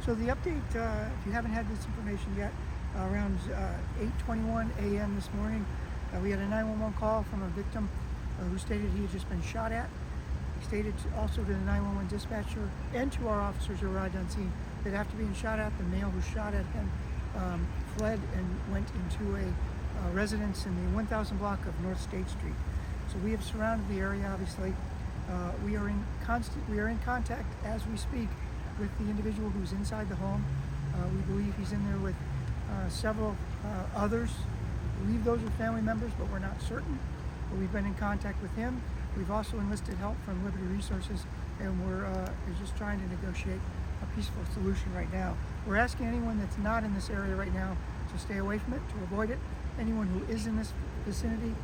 So the update, if you haven't had this information yet, around 8:21 a.m. this morning, we had a 911 call from a victim who stated he had just been shot at. He stated also to the 911 dispatcher and to our officers who arrived on scene that after being shot at, the male who shot at him fled and went into a residence in the 1000 block of North State Street. So we have surrounded the area. Obviously, we are in contact as we speak with the individual who's inside the home. We believe he's in there with several others. We believe those are family members, but we're not certain. But we've been in contact with him. We've also enlisted help from Liberty Resources, and we're just trying to negotiate a peaceful solution right now. We're asking anyone that's not in this area right now to stay away from it, to avoid it. Anyone who is in this vicinity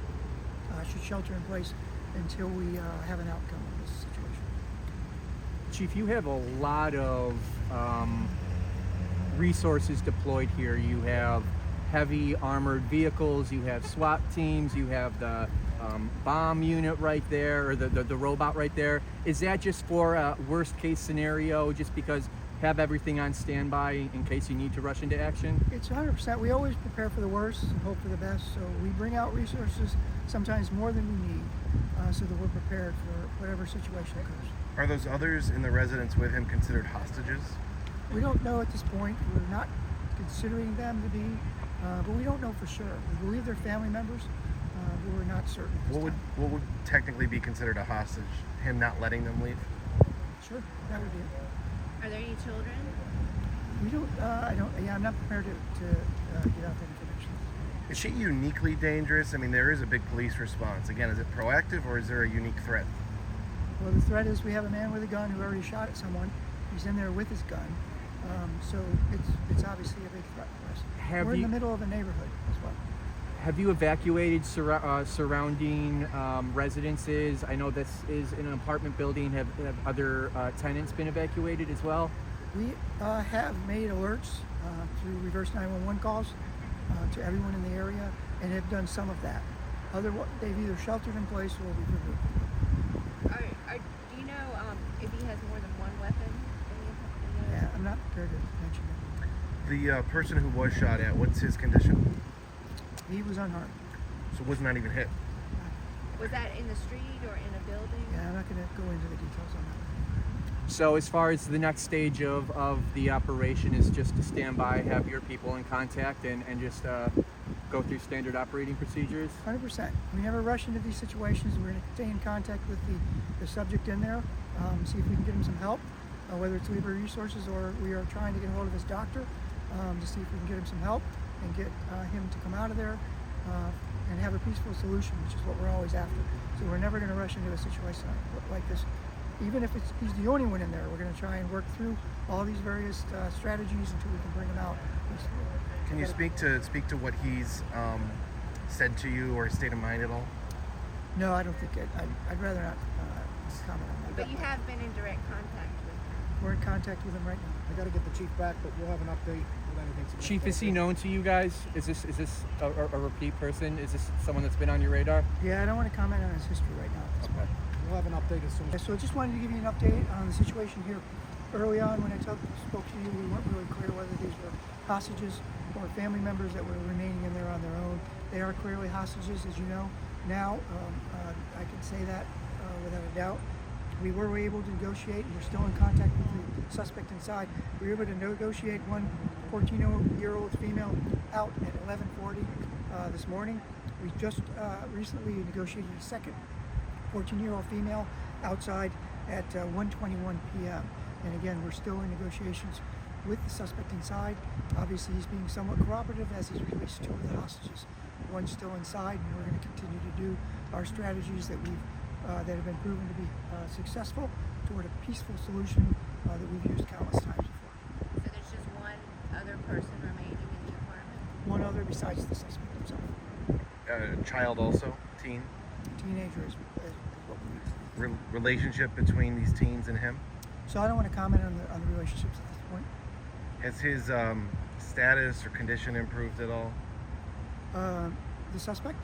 should shelter in place until we have an outcome of this situation. Chief, you have a lot of resources deployed here. You have heavy armored vehicles, you have SWAT teams, you have the bomb unit right there, or the robot right there. Is that just for a worst case scenario, just because have everything on standby in case you need to rush into action? It's 100%. We always prepare for the worst and hope for the best. So we bring out resources, sometimes more than we need, so that we're prepared for whatever situation occurs. Are those others in the residence with him considered hostages? We don't know at this point. We're not considering them to be, but we don't know for sure. We believe they're family members, but we're not certain. What would technically be considered a hostage? Him not letting them leave? Sure, that would be it. Are there any children? We don't. I'm not prepared to get out that information. Is she uniquely dangerous? I mean, there is a big police response. Again, is it proactive or is there a unique threat? Well, the threat is we have a man with a gun who already shot at someone. He's in there with his gun, so it's obviously a big threat for us. We're in the middle of a neighborhood as well. Have you evacuated surrounding residences? I know this is in an apartment building. Have other tenants been evacuated as well? We have made alerts through reverse 911 calls to everyone in the area and have done some of that. They've either sheltered in place or we've removed them. Do you know if he has more than one weapon? Yeah, I'm not prepared to mention that. The person who was shot at, what's his condition? He was unharmed. So was not even hit? Was that in the street or in a building? Yeah, I'm not going to go into the details on that. So as far as the next stage of the operation is just to stand by, have your people in contact, and just go through standard operating procedures? 100%. We never rush into these situations. We're going to stay in contact with the subject in there, see if we can get him some help, whether it's Liberty Resources or we are trying to get a hold of his doctor to see if we can get him some help and get him to come out of there and have a peaceful solution, which is what we're always after. So we're never going to rush into a situation like this. Even if he's the only one in there, we're going to try and work through all these various strategies until we can bring him out peacefully. Can you speak to what he's said to you or his state of mind at all? No, I don't think I'd rather not comment on that. But you have been in direct contact with him. We're in contact with him right now. I got to get the chief back, but we'll have an update with anything. Chief, is he known to you guys? Is this a repeat person? Is this someone that's been on your radar? Yeah, I don't want to comment on his history right now at this point. We'll have an update as soon as. So I just wanted to give you an update on the situation here. Early on when I spoke to you, we weren't really clear whether these were hostages or family members that were remaining in there on their own. They are clearly hostages, as you know. Now, I can say that without a doubt. We were able to negotiate, and we're still in contact with the suspect inside. We were able to negotiate one 14-year-old female out at 11:40 this morning. We just recently negotiated a second 14-year-old female outside at 1:21 p.m. And again, we're still in negotiations with the suspect inside. Obviously, he's being somewhat cooperative as he's released two of the hostages. One's still inside, and we're going to continue to do our strategies that have been proven to be successful toward a peaceful solution that we've used countless times before. So there's just one other person remaining in the apartment? One other besides the suspect himself. Child also? Teen? Teenager is what we use. Relationship between these teens and him? So I don't want to comment on the relationships at this point. Has his status or condition improved at all? The suspect?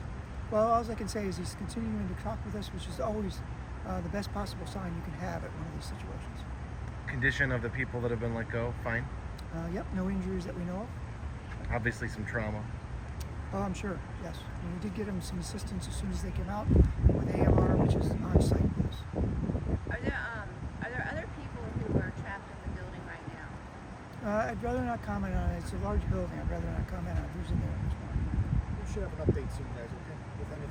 Well, all I can say is he's continuing to talk with us, which is always the best possible sign you can have at one of these situations. Condition of the people that have been let go? Fine? Yep, no injuries that we know of. Obviously, some trauma. Oh, I'm sure, yes. And we did get them some assistance as soon as they came out with AMR, which is on site with us. Are there other people who are trapped in the building right now? I'd rather not comment on it. It's a large building. I'd rather not comment on who's in there at this point. We should have an update soon, guys, okay? With anything.